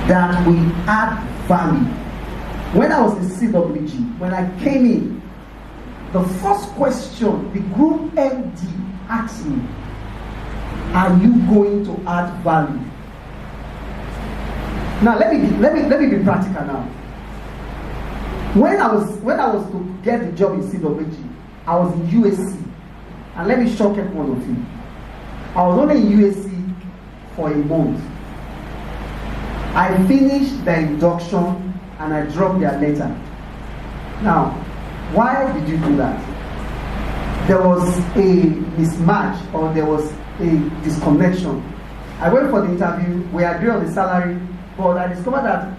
that we add value. When I was in CWG, when I came in, the first question the group MD asked me, are you going to add value? Now let me be practical now. When I was to get the job in CWG, I was in USC. And let me shock every one of you. I was only in USC for a month. I finished the induction and I dropped their letter. Now, why did you do that? There was a mismatch or there was a disconnection. I went for the interview, we agreed on the salary, but I discovered that,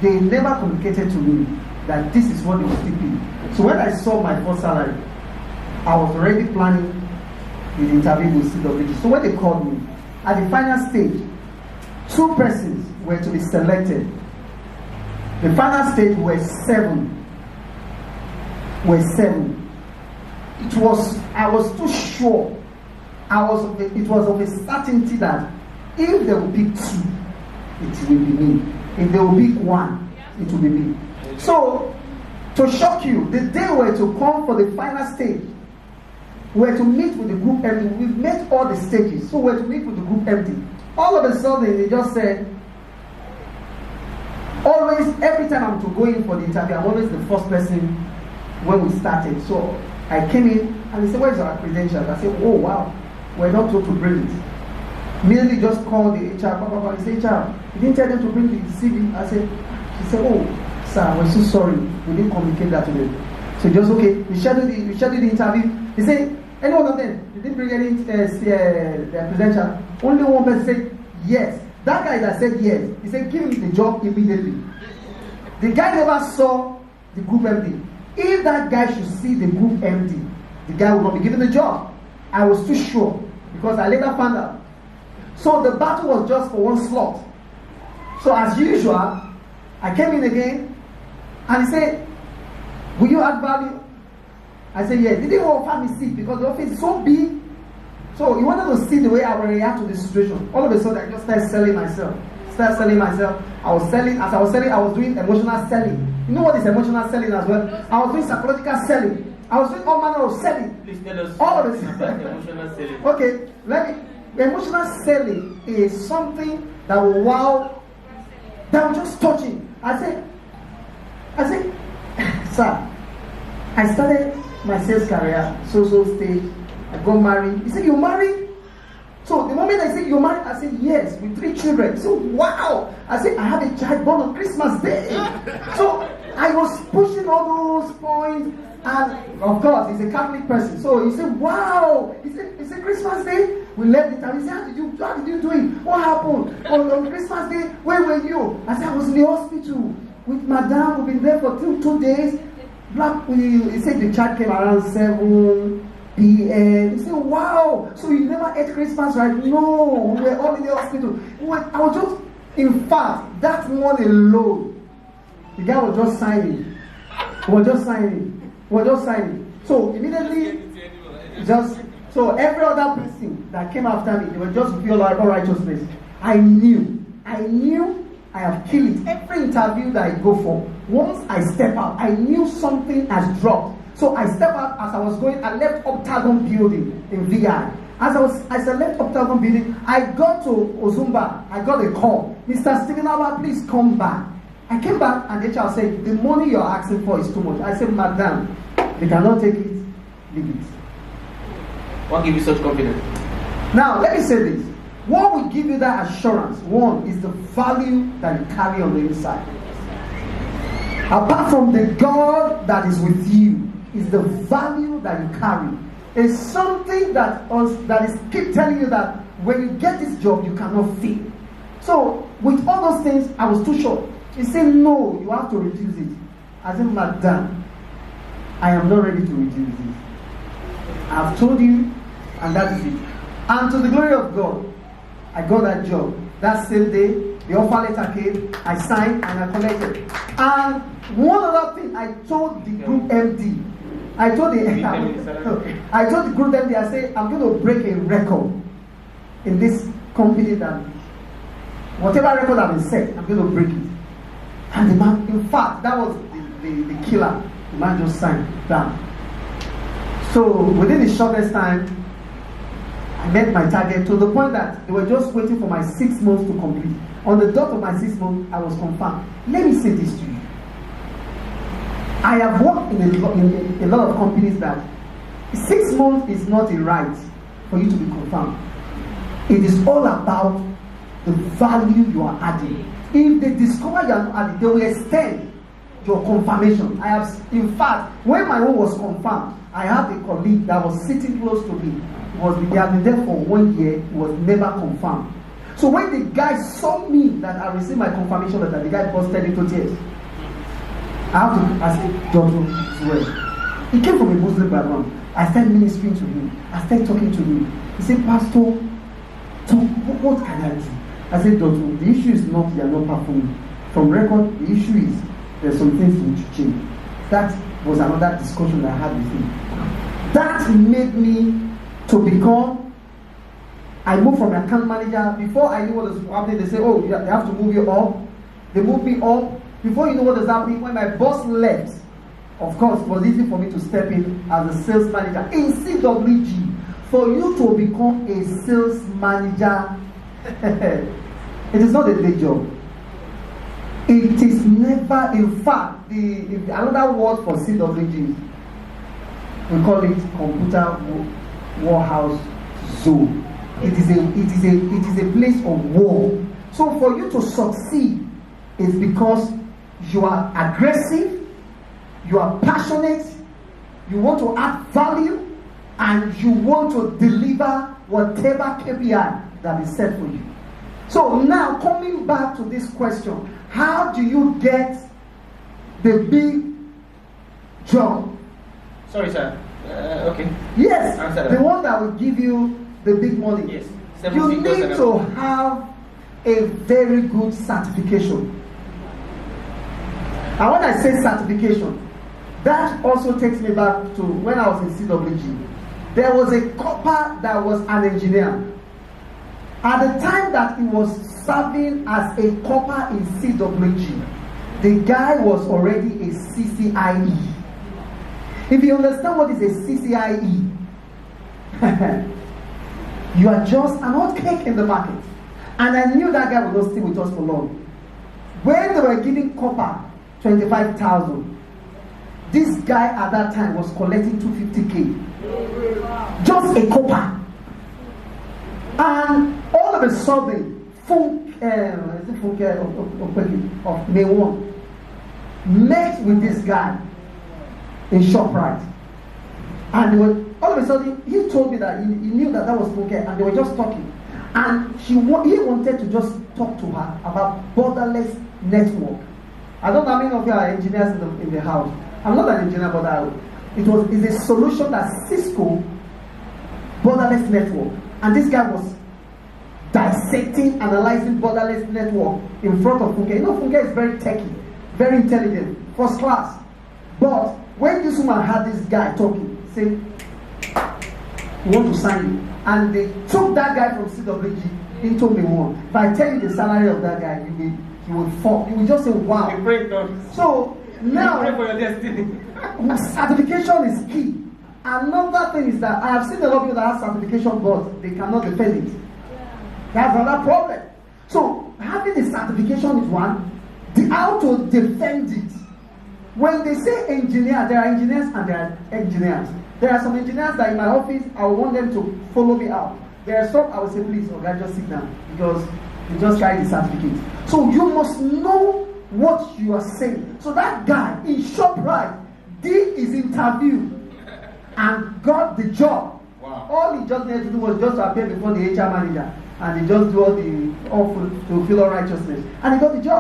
they never communicated to me that this is what they would still pay. So when I saw my first salary, I was already planning the interview with CWG. So when they called me, at the final stage, 2 persons were to be selected. The final stage were 7. I was too sure. It was of a certainty that if they will pick 2, it will be me. If they will pick 1, it will be me. So, to shock you, the day we were to come for the final stage, we were to meet with the group MD. We've met all the stages, so we were to meet with the group MD. All of a sudden, they just said, always, every time I'm to go in for the interview, I'm always the first person when we started. So I came in and they said, where's our credentials? I said, oh wow, we're not told to bring it. Immediately just called the HR. He said, HR, you didn't tell them to bring the CV. She said, oh, sir, we're so sorry. We didn't communicate that to them. So just okay, we scheduled the interview. He said, any one of them, they didn't bring any credentials. Only one person said yes. That guy that said yes, he said, give him the job immediately. The guy never saw the group MD. If that guy should see the group MD, the guy would not be given the job. I was too sure because I later found out. So the battle was just for 1 slot. So as usual, I came in again and he said, will you add value? I said, yes. He didn't offer me seat because the office is so big. So he wanted to see the way I would react to the situation. All of a sudden, I just started selling myself. I was selling. As I was selling, I was doing emotional selling. You know what is emotional selling as well? I was doing psychological selling. I was doing all manner of selling. Please tell us all of it. about emotional selling. Okay, emotional selling is something that will wow, that will just touch him. I said, sir, I started my sales career, so stage. I got married. He said, you married? So the moment I said, you married, I said, yes, with 3 children. So, wow. I said, I have a child born on Christmas Day. So I was pushing all those points. And of course, he's a Catholic person. So he said, wow. He said, Christmas Day? We left the town. He said, how did you do it? What happened? On Christmas Day, where were you? I said, I was in the hospital with Madame. We've been there for 2 days. He said the child came around 7 p.m. He said, wow, so you never ate Christmas, right? No, we were all in the hospital. I was just, in fact, that one alone, the guy was just signing. So immediately, so every other person that came after me, they were just feel like all righteousness. I knew I have killed it. Every interview that I go for, once I step out, I knew something has dropped. So I stepped out as I was going. I left Octagon Building in VI. As I left Octagon Building, I got to Ozumba. I got a call. Mr. Stephen Alba, please come back. I came back and HR said, the money you're asking for is too much. I said, Madam, they cannot take it. Leave it. What gives you such confidence? Now, let me say this. What will give you that assurance? One is the value that you carry on the inside. Apart from the God that is with you, is the value that you carry. It's something that is keep telling you that when you get this job, you cannot fail. So, with all those things, I was too short. He said, no, you have to reduce it. I said, Madam, I am not ready to reduce it. I've told you, and that is it. And to the glory of God, I got that job. That same day, the offer letter came, I signed, and I collected. And one other thing, I told the group MD, I told the group MD, I said, I'm going to break a record in this company that Whatever record I've been set, I'm going to break it. And the man, in fact, that was the killer. The man just signed down. So within the shortest time, I met my target to the point that they were just waiting for my 6 months to complete. On the dot of my 6 months, I was confirmed. Let me say this to you. I have worked in a lot of companies that 6 months is not a right for you to be confirmed. It is all about the value you are adding. If they discover you are not adding, they will extend your confirmation. I have, in fact, when my own was confirmed, I had a colleague that was sitting close to me. He had been there for 1 year, he was never confirmed. So when the guy saw me that I received my confirmation letter, the guy busted into tears. I said, Dr. Well. He came from a Muslim background. I started ministering to him. I started talking to him. He said, Pastor, what can I do? I said, Doctor, the issue is not you are not performing. From record, the issue is there's some things you need to change. That was another discussion I had with him. That made me to become, I moved from account manager. Before I knew what was happening, they say, oh, they have to move you up. They moved me up. Before you know what is happening, when my boss left, of course, it was easy for me to step in as a sales manager in CWG. For you to become a sales manager, it is not a day job. It is never, in fact, another word for CWG, we call it computer warehouse zone. It is a place of war. So for you to succeed, it's because you are aggressive, you are passionate, you want to add value, and you want to deliver whatever KPI that is set for you. So now coming back to this question, how do you get the big job? Sorry, sir. Okay. Yes, Answer the that. one that will give you the big money. Yes. You need to have a very good certification. And when I say certification, that also takes me back to when I was in CWG. There was a copper that was an engineer. At the time that he was serving as a copper in CWG, the guy was already a CCIE. If you understand what is a CCIE, you are just an hot cake in the market. And I knew that guy would not stay with us for long. When they were giving copper 25,000, this guy at that time was collecting 250K. Just a copper. And all of a sudden, of May 1 met with this guy in ShopRite. And all of a sudden, he told me that he knew that was Funke, and they were just talking. And he wanted to just talk to her about borderless network. I don't know how many of you are engineers in the house. I'm not an engineer, but it's a solution that Cisco borderless network. And this guy was dissecting, analyzing borderless network in front of Funke. You know, Funke is very techy, very intelligent, first class. But when this woman had this guy talking, say, we want to sign you. And they took that guy from CWG into May 1. If I tell you the salary of that guy, you will fall. You will just say, wow. You pray, God. So now, You pray for your destiny. certification is key. Another thing is that I have seen a lot of people that have certification, but they cannot defend it. That's another problem. So having the certification is one. How to defend it. When they say engineer, there are engineers and there are engineers. There are some engineers that in my office, I want them to follow me out. There are some I will say, please, okay, just sit down, because they just carry the certificate. So you must know what you are saying. So that guy in ShopRite did his interview and got the job. Wow. All he just needed to do was just to appear before the HR manager, and he just do all to fulfill all righteousness, and he got the job.